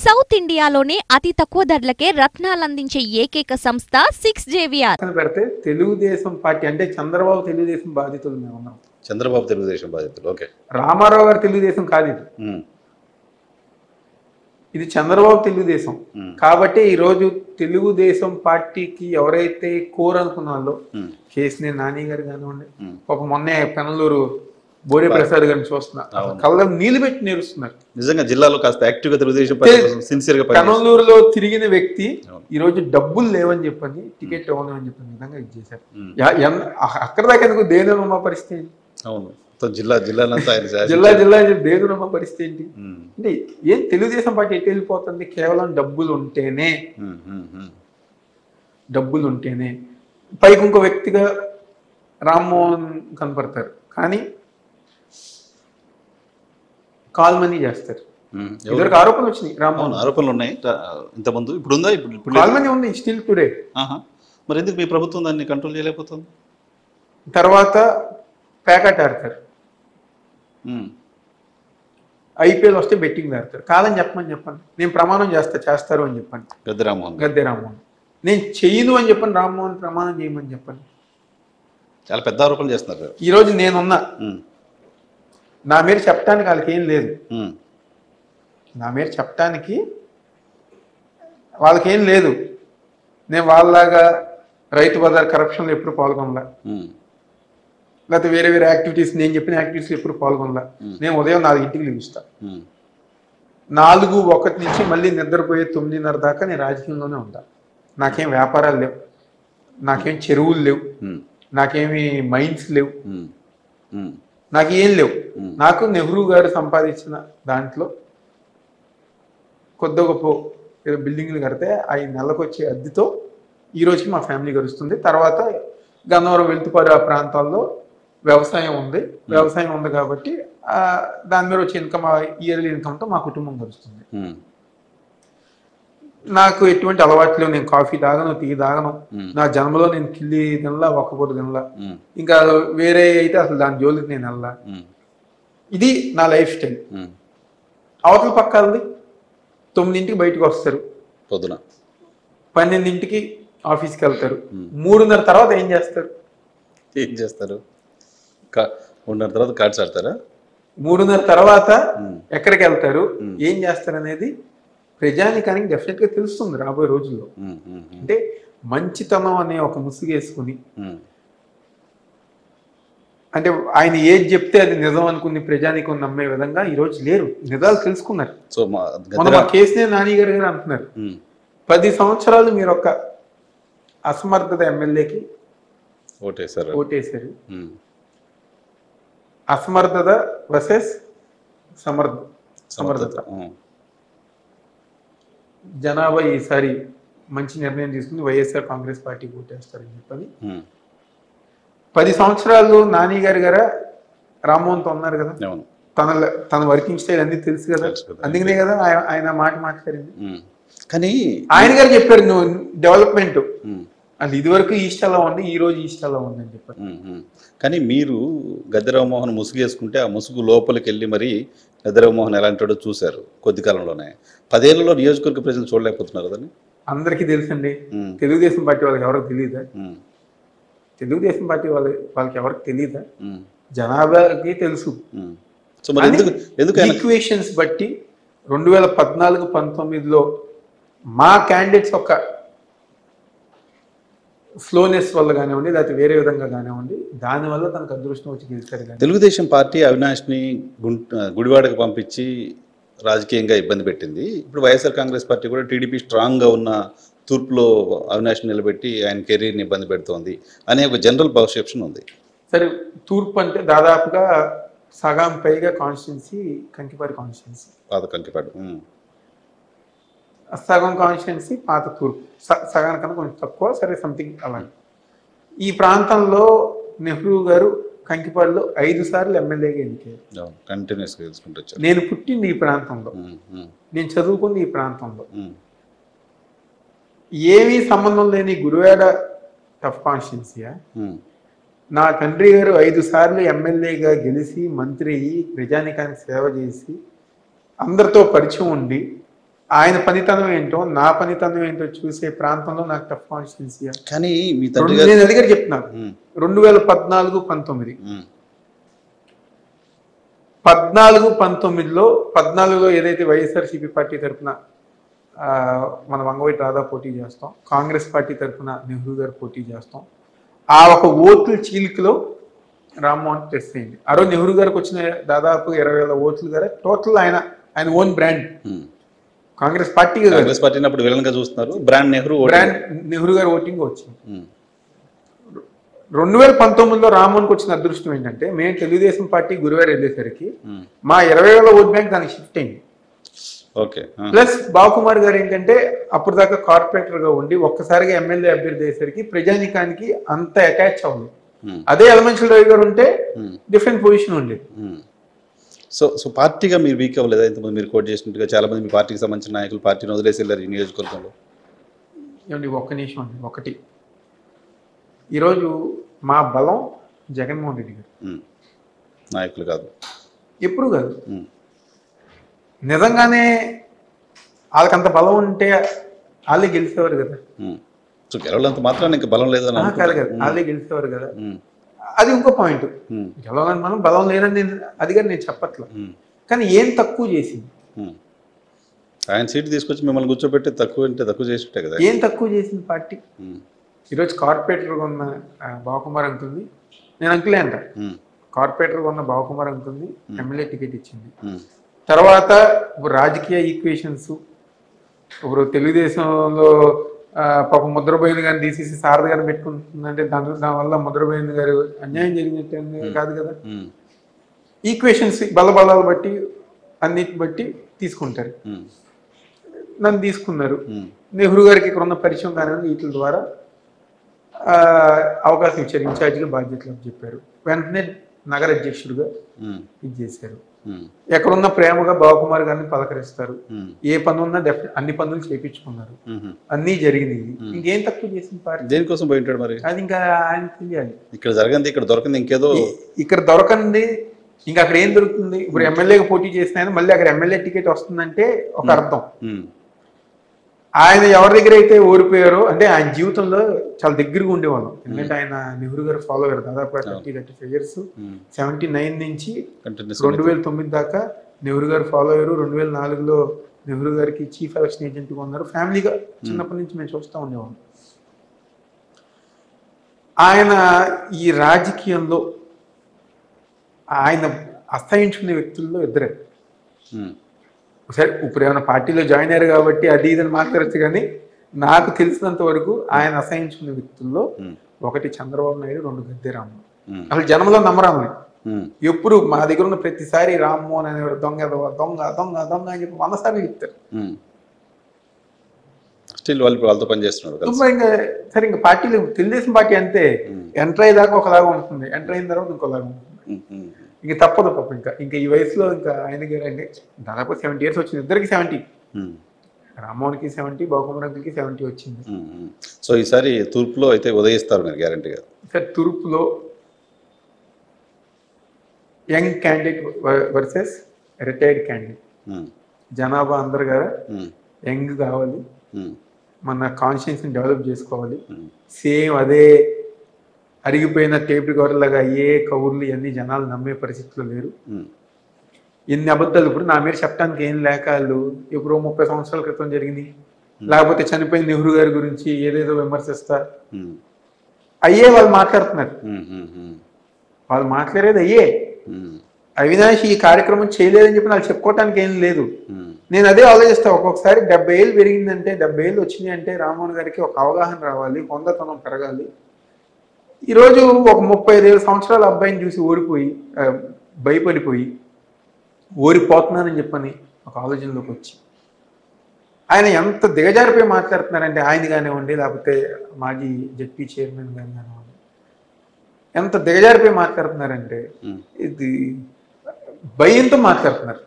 South ఇండియాలోనే అతి తక్కువ ధరలకే రత్నాలందించే ఏకైక సంస్థ 6JVR. పెడితే తెలుగుదేశం పార్టీ అంటే చంద్రబాబు తెలుగుదేశం బాధితులు మేము ఉన్నాం. చంద్రబాబు తెలుగుదేశం బాధితులు. ఓకే. రామారావు గారు తెలుగుదేశం కాదు ఇది. ఇది చంద్రబాబు తెలుగుదేశం. కాబట్టి ఈరోజు తెలుగుదేశం పార్టీకి ఎవరైతే కోర్ అనుకున్నారో కేసీఆర్ నాని గారు కానివ్వండి, ఒక మొన్నే పెనలూరు బోడే ప్రసాద్ గారిని చూస్తున్నా, కళ్ళ నీళ్ళు పెట్టి నేరుస్తున్నారు. నిజంగా జిల్లాలో కాస్త యాక్టివ్గా తెలుగుదేశం సిన్సియర్ గా పెనలూరులో తిరిగిన వ్యక్తి ఈ రోజు డబ్బులు లేవని చెప్పని, టికెట్ ఇవ్వని చెప్పని విధంగా ఇది చేశారు. అక్కడ దాకా ఎందుకు దేనిరమ్మ పరిస్థితి ఏంటి? అవును, జిల్లా దేనిరమ్మ పరిస్థితి ఏంటి అంటే ఏం తెలుగుదేశం పార్టీ ఎటు వెళ్ళిపోతుంది? కేవలం డబ్బులు ఉంటేనే పైకి ఇంకో వ్యక్తిగా రామ్మోహన్ కనపడతారు, కానీ కాల్ మనీ చేస్తారు. ఇద్దరికి ఆరోపణలు వచ్చినాయి. రామ్మోహన్ ఆరోపణలు ఉన్నాయి ఇంతకుముందు, ఇప్పుడు ఉందా? ఇప్పుడు కాల్ మనీ ఉంది స్టిల్ టుడే. మరి ఎందుకు మీ ప్రభుత్వం దాన్ని కంట్రోల్ చేయలేకపోతుంది? తర్వాత ప్యాకెట్ ఆడతారు, ఐపీఎల్ వస్తే బెట్టింగ్ ఆడతారు. కాదని చెప్పండి, నేను ప్రమాణం చేస్తారు అని చెప్పండి. గద్దె రామ్మోహన్ నేను చెయ్యను అని చెప్పండి, రామ్మోహన్ ప్రమాణం చేయమని చెప్పండి. చాలా పెద్ద ఆరోపణలు చేస్తున్నారు. ఈరోజు నేనున్నా, నా మీద చెప్పడానికి వాళ్ళకి ఏం లేదు. నా మీద చెప్పడానికి వాళ్ళకేం లేదు. నేను వాళ్ళలాగా రైతు బజార్ కరప్షన్లో ఎప్పుడు పాల్గొనలా, లేకపోతే వేరే యాక్టివిటీస్, నేను చెప్పిన యాక్టివిటీస్ ఎప్పుడు పాల్గొనలా. నేను ఉదయం 4 లేగుస్తా, 4:01 నుంచి మళ్ళీ నిద్రపోయే 9:30 దాకా నేను రాజకీయంలోనే ఉంటా. నాకేం వ్యాపారాలు లేవు, నాకేం చెరువులు లేవు, నాకేమి మైన్స్ లేవు, నాకు ఏం లేవు. నాకు నెహ్రూ గారు సంపాదించిన దాంట్లో కొద్ది గొప్ప బిల్డింగ్లు కడితే ఆ నెలకు వచ్చే అద్దెతో ఈ రోజుకి మా ఫ్యామిలీ గడుస్తుంది. తర్వాత గన్నవరం, వెలుతుపాడు ఆ ప్రాంతాల్లో వ్యవసాయం ఉంది కాబట్టి దాని మీద వచ్చే ఇన్కమ్, ఇయర్లీ ఇన్కమ్తో మా కుటుంబం గడుస్తుంది. నాకు ఎటువంటి అలవాట్లు, నేను కాఫీ తాగను, టీ తాగను. నా జన్మలో నేను కిల్లి తినలా, ఒక్కపూట తినలా. ఇంకా వేరే అయితే అసలు దాని జోలికి నేను వెళ్ళా. ఇది నా లైఫ్ స్టైల్. అవతల పక్కలది 9 బయటకు వస్తారు, పొద్దున 12 ఆఫీస్కి వెళ్తారు. 3:30 తర్వాత ఏం చేస్తారు? 3:30 తర్వాత కార్డ్స్ ఆడతారా? 3:30 తర్వాత ఎక్కడికి వెళ్తారు, ఏం చేస్తారు అనేది ప్రజానికానికి డెఫినెట్ గా తెలుస్తుంది రాబోయే రోజుల్లో. అంటే మంచితనం అనే ఒక ముసుగేసుకుని, అంటే ఆయన ఏది చెప్తే అది నిజం అనుకుని ప్రజానికం నమ్మే విధంగా ఈ రోజు లేరు. నిజాలు తెలుసుకున్నారు. మన కేసీఆర్ నాని గారు అంటున్నారు, 10 సంవత్సరాలు మీరు ఒక అసమర్థత ఎమ్మెల్యేకి ఓటేశారు. అసమర్థత వర్సెస్ సమర్థత. జనాభా ఈసారి మంచి నిర్ణయం తీసుకుని వైఎస్ఆర్ కాంగ్రెస్ పార్టీకి ఓటేస్తారని చెప్పని 10 సంవత్సరాలు నాని గారు రామ్మోహన్తో ఉన్నారు కదా. తన వర్కింగ్ స్టైల్ అన్ని తెలుసు కదా, అందుకనే కదా ఆయన మాట మాట్లాడింది. కానీ ఆయన గారు చెప్పారు, నువ్వు డెవలప్మెంట్ అది ఇదివరకు ఈస్ట్ అలా ఉంది, ఈ రోజు ఈస్ట్ అలా ఉంది అని చెప్పారు. కానీ మీరు గద్దె రామ్మోహన్ ముసుగు వేసుకుంటే ఆ ముసుగు లోపలికి వెళ్ళి మరి గద్దె రామ్మోహన్ ఎలాంటి చూశారు కొద్ది కాలంలోనే. 10 ఏళ్లలో నియోజకవర్గ ప్రజలు చూడలేకపోతున్నారు కదండి. అందరికీ తెలుసండి. తెలుగుదేశం పార్టీ వాళ్ళకి ఎవరికి తెలియదా? తెలుగుదేశం పార్టీ వాళ్ళకి ఎవరికి తెలియదా? జనాభాకి తెలుసు. ఈక్వేషన్స్ బట్టి 2014-19లో మా క్యాండిడేట్స్ ఒక స్లోనెస్ వల్ల కానివ్వండి, లేకపోతే వేరే విధంగా కానివ్వండి, దానివల్ల తనకు అదృష్టం వచ్చి గెలిచారు. తెలుగుదేశం పార్టీ అవినాష్ని గుడివాడకు పంపించి రాజకీయంగా ఇబ్బంది పెట్టింది. ఇప్పుడు వైఎస్ఆర్ కాంగ్రెస్ పార్టీ కూడా టీడీపీ స్ట్రాంగ్గా ఉన్న తూర్పులో అవినాష్ని నిలబెట్టి ఆయన కెరీర్ని ఇబ్బంది పెడుతోంది అనే ఒక జనరల్ పర్సెప్షన్ ఉంది. సరే, తూర్పు అంటే దాదాపుగా సగం పైగా కాన్స్టిట్యున్సీ కంకిపాడు కాన్స్టిట్యున్సీ, పాత కంకిపాడు. సగం కాన్స్టిట్యున్సీ పాత తూర్పు, సగానికన్నా కొంచెం తక్కువ. సరే, సంథింగ్ అలా. ఈ ప్రాంతంలో నెహ్రూ గారు కంకిపాడులో 5 సార్లు ఎమ్మెల్యేగా ఎన్నికారు. కంటిన్యూస్గా తెలుసుకుంటూ వచ్చారు. నేను పుట్టింది ఈ ప్రాంతంలో, నేను చదువుకుంది ఈ ప్రాంతంలో. ఏమీ సంబంధం లేని గుడివాడ టఫ్ కాన్స్టిట్యున్సీయా? నా తండ్రి గారు 5 సార్లు ఎమ్మెల్యేగా గెలిచి మంత్రి అయ్యి ప్రజానికానికి సేవ చేసి అందరితో పరిచయం ఉండి ఆయన పనితనం ఏంటో నా పనితనం ఏంటో చూసే ప్రాంతంలో నాకు టఫ్ కాన్స్టిట్యున్సీ. కానీ మీ తండ్రి గారు నేను దగ్గర చెప్తున్నాను 2014-19 14-19లో ఏదైతే వైఎస్ఆర్సీపీ పార్టీ తరఫున మన వంగవీటి రాధా పోటీ చేస్తాం, కాంగ్రెస్ పార్టీ తరఫున నెహ్రూ గారు పోటీ చేస్తాం. ఆ ఒక ఓట్ల చీలికలో రామ్మోహన్ ప్రెస్ అయింది. ఆ రోజు నెహ్రూ గారికి వచ్చిన దాదాపు 20,000 ఓట్లు గారు టోటల్ ఆయన ఓన్ బ్రాండ్. కాంగ్రెస్ పార్టీ అప్పుడు విలన్ గా చూస్తున్నారు, బ్రాండ్ నెహ్రూ గారు ఓటింగ్ వచ్చింది. 2019లో రామ్మోహన్కి వచ్చిన అదృష్టం ఏంటంటే మేము తెలుగుదేశం పార్టీ గురువారు వెళ్ళేసరికి మా 20,000 ఓట్ బ్యాంక్ దానికి షిఫ్ట్ అయింది. ప్లస్ బాబుకుమార్ గారు ఏంటంటే అప్పుడు దాకా కార్పొరేటర్ గా ఉండి ఒక్కసారిగా ఎమ్మెల్యే అభ్యర్థి అయ్యేసరికి ప్రజానికానికి అంత అటాచ్ అవ్వలేదు. అదే ఎలమంచిల రవి గారు ఉంటే డిఫరెంట్ పొజిషన్ ఉండేది. సో పార్టీగా మీరు వీక్ అవ్వలేదా? ఇంతమంది మీరు కోట్ చేసినట్టుగా చాలా మంది మీ పార్టీకి సంబంధించిన నాయకులు పార్టీని వదిలేసి వెళ్ళారు ఈ నియోజకవర్గంలో. ఏమండి ఒక్క నిమిషం అండి. ఒకటి, ఈరోజు మా బలం జగన్మోహన్ రెడ్డి గారు, నాయకులు కాదు, ఎప్పుడు కాదు. నిజంగానే వాళ్ళకంత బలం ఉంటే వాళ్ళే గెలిచేవారు కదా. గెలవలంత మాత్రం ఇంకా బలం లేదని కాదు కదా, వాళ్ళే గెలిచేవారు కదా. అది ఇంకో పాయింట్. గెలవాలని మనం బలం లేదని అది కానీ నేను చెప్పట్లా. కానీ ఏం తక్కువ చేసింది? ఆయన సీట్ తీసుకొచ్చి మిమ్మల్ని కూర్చోబెట్టి తక్కువ చేసిట్టే కదా. ఏం తక్కువ చేసింది పార్టీ? ఈరోజు కార్పొరేటర్గా ఉన్న బాబుకుమార్ అంటుంది, నేను అంకులే అంట, కార్పొరేటర్గా ఉన్న బాబుకుమార్ అంటుంది ఎమ్మెల్యే టికెట్ ఇచ్చింది. తర్వాత ఇప్పుడు రాజకీయ ఈక్వేషన్స్, ఇప్పుడు తెలుగుదేశంలో పాప ముద్రబోయిన గారిని తీసేసి సారథి గారిని పెట్టుకుంటుందంటే దానివల్ల ముద్రబోయిన గారు అన్యాయం జరిగినట్టు కాదు కదా. ఈక్వేషన్స్ బలబలాలు బట్టి అన్నిటిని బట్టి తీసుకుంటారు. నన్ను తీసుకున్నారు. నెహ్రూ గారికి ఇక్కడ ఉన్న పరిచయం కానివ్వండి, వీటి ద్వారా అవకాశం ఇచ్చారు, ఇన్ఛార్జిగా బాధ్యతలు చెప్పారు. వెంటనే నగర అధ్యక్షుడిగా ఇది చేశారు. ఎక్కడున్న ప్రేమగా బాబుకుమార్ గారిని పలకరిస్తారు. ఏ పని ఉన్నా అన్ని పనులు చేయించుకున్నారు. అన్నీ జరిగినాయి. ఇంకేం తక్కువ చేసిన పార్టీ? దేనికోసం పోయి ఉంటాడు మరి? అది ఇంకా ఆయన తెలియాలి. ఇక్కడ జరగంది, ఇక్కడ దొరకంది, ఇంకేదో ఇక్కడ దొరకంది, ఇంకా అక్కడ ఏం దొరుకుతుంది? ఇప్పుడు ఎమ్మెల్యేగా పోటీ చేసిన మళ్ళీ అక్కడ ఎమ్మెల్యే టికెట్ వస్తుందంటే ఒక అర్థం. ఆయన ఎవరి దగ్గర అయితే ఓడిపోయారో, అంటే ఆయన జీవితంలో చాలా దగ్గరగా ఉండేవాళ్ళం. ఎందుకంటే ఆయన నెహ్రూ గారు ఫాలో అయ్యారు దాదాపు 35 years. 79 నుంచి 2009 దాకా నెహ్రూ గారు ఫాలో అయ్యారు. 2004లో నెహ్రూ గారికి చీఫ్ ఎలక్షన్ ఏజెంట్గా ఉన్నారు. ఫ్యామిలీగా చిన్నప్పటి నుంచి మేము చూస్తూ ఉండేవాళ్ళం. ఆయన ఈ రాజకీయంలో ఆయన అసహించుకునే వ్యక్తుల్లో ఇద్దరే. సరే ఇప్పుడు ఏమైనా పార్టీలో జాయిన్ అయ్యారు కాబట్టి అది ఇదని మాట్లాడచ్చు, కానీ నాకు తెలిసినంత వరకు ఆయన అసహించుకునే వ్యక్తుల్లో ఒకటి చంద్రబాబు నాయుడు, 2 గద్దె రామ్మోహన్. అసలు జనంలో నమ్మరామని ఎప్పుడు మా దగ్గర ఉన్న ప్రతిసారి రామ్మోహన్ అనేవాడు దొంగ దొంగ దొంగ దొంగ అని చెప్పి 100 సార్లు చెప్తారు. వాళ్ళతో పనిచేస్తున్నారు. ఇంకా సరే, ఇంకా పార్టీలు తెలుగుదేశం పార్టీ అంతే, ఎంటర్ అయ్యేదాకా ఒకలాగా ఉంటుంది, ఎంటర్ అయిన తర్వాత ఇంకోలాగా ఉంటుంది. ఇంక తప్పదు పాప. ఇంకా ఈ వయసులో ఇంకా ఆయన గారు అంటే దాదాపు 70 years వచ్చింది. ఇద్దరికి 70, రామ్మోహన్కి 70, బాబుకుమార్ అంకుల్కి 70 వచ్చింది. సో ఈసారి తూర్పులో అయితే ఉదయిస్తారు మీరు గ్యారంటీగా? సార్, తూర్పులో young candidate versus retired candidate. జనాభా అందరు కదా యంగ్ కావాలి, మన కాన్షియన్స్ని డెవలప్ చేసుకోవాలి. సేమ్ అదే అరిగిపోయిన టేప్ రికార్డర్ లాగా ఏ కౌర్లు ఇవన్నీ జనాలు నమ్మే పరిస్థితులు లేరు. ఎన్ని అబద్ధాలు ఇప్పుడు నా మీద చెప్పడానికి ఏం లేక వాళ్ళు ఇప్పుడు 30 సంవత్సరాల క్రితం జరిగింది, లేకపోతే చనిపోయిన నెహ్రూ గారి గురించి ఏదేదో విమర్శిస్తా అయ్యే వాళ్ళు మాట్లాడుతున్నారు. వాళ్ళు మాట్లాడేది అయ్యే. అవినాష్ ఈ కార్యక్రమం చేయలేదని చెప్పి నాకు చెప్పుకోవటానికి ఏం లేదు. నేను అదే ఆలోచిస్తా. ఒక్కొక్కసారి 70 ఏళ్ళు పెరిగిందంటే, 70 ఏళ్ళు వచ్చినాయి అంటే రామ్మోహన్ గారికి ఒక అవగాహన రావాలి, హొందతనం పెరగాలి. ఈరోజు ఒక 35 సంవత్సరాల అబ్బాయిని చూసి ఓడిపోయి భయపడిపోయి ఓడిపోతున్నానని చెప్పని ఒక ఆలోచనలోకి వచ్చి ఆయన ఎంత దిగజారిపోయి మాట్లాడుతున్నారంటే, ఆయన కానివ్వండి లేకపోతే మాజీ జెడ్పీ చైర్మన్ కానివ్వండి, ఎంత దిగజారిపోయి మాట్లాడుతున్నారంటే ఇది భయంతో మాట్లాడుతున్నారు.